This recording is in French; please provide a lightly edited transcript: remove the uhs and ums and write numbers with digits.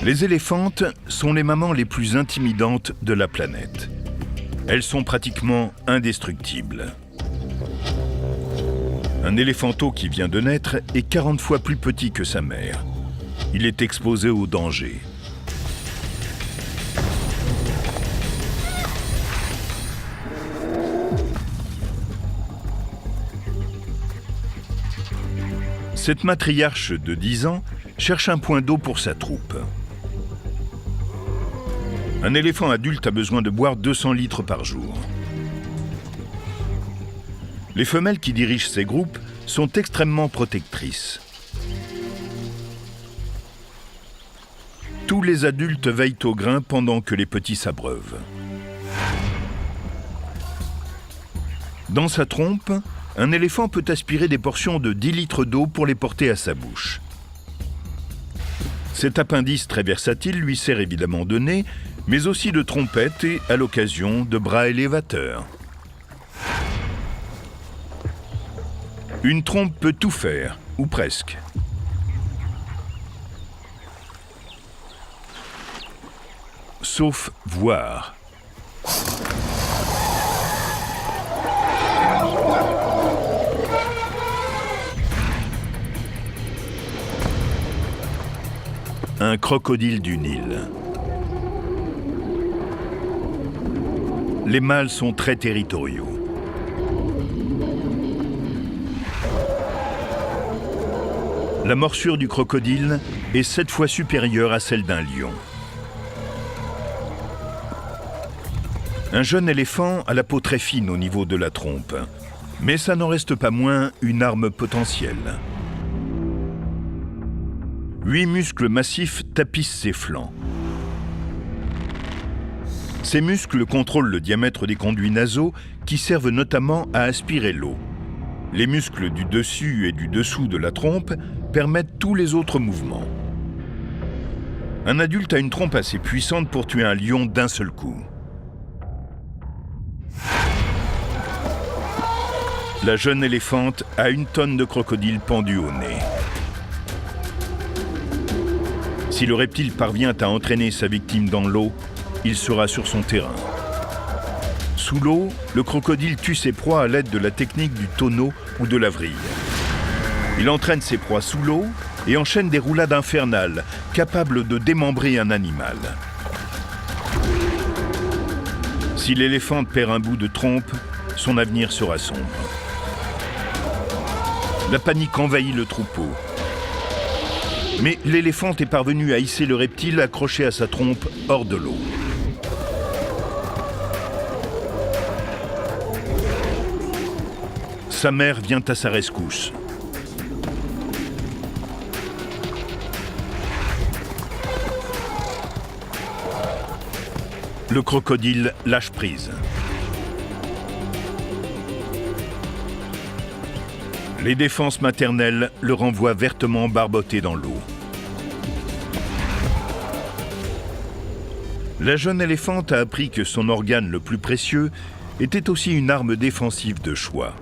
Les éléphantes sont les mamans les plus intimidantes de la planète. Elles sont pratiquement indestructibles. Un éléphanteau qui vient de naître est 40 fois plus petit que sa mère. Il est exposé au danger. Cette matriarche de 10 ans cherche un point d'eau pour sa troupe. Un éléphant adulte a besoin de boire 200 litres par jour. Les femelles qui dirigent ces groupes sont extrêmement protectrices. Tous les adultes veillent au grain pendant que les petits s'abreuvent. Dans sa trompe, un éléphant peut aspirer des portions de 10 litres d'eau pour les porter à sa bouche. Cet appendice très versatile lui sert évidemment de nez, mais aussi de trompette et, à l'occasion, de bras élévateurs. Une trompe peut tout faire, ou presque. Sauf voir. Un crocodile du Nil. Les mâles sont très territoriaux. La morsure du crocodile est 7 fois supérieure à celle d'un lion. Un jeune éléphant a la peau très fine au niveau de la trompe, mais ça n'en reste pas moins une arme potentielle. 8 muscles massifs tapissent ses flancs. Ces muscles contrôlent le diamètre des conduits nasaux qui servent notamment à aspirer l'eau. Les muscles du dessus et du dessous de la trompe permettent tous les autres mouvements. Un adulte a une trompe assez puissante pour tuer un lion d'un seul coup. La jeune éléphante a 1 tonne de crocodile pendu au nez. Si le reptile parvient à entraîner sa victime dans l'eau, il sera sur son terrain. Sous l'eau, le crocodile tue ses proies à l'aide de la technique du tonneau ou de la vrille. Il entraîne ses proies sous l'eau et enchaîne des roulades infernales, capables de démembrer un animal. Si l'éléphant perd un bout de trompe, son avenir sera sombre. La panique envahit le troupeau. Mais l'éléphant est parvenu à hisser le reptile accroché à sa trompe hors de l'eau. Sa mère vient à sa rescousse. Le crocodile lâche prise. Les défenses maternelles le renvoient vertement barboté dans l'eau. La jeune éléphante a appris que son organe le plus précieux était aussi une arme défensive de choix.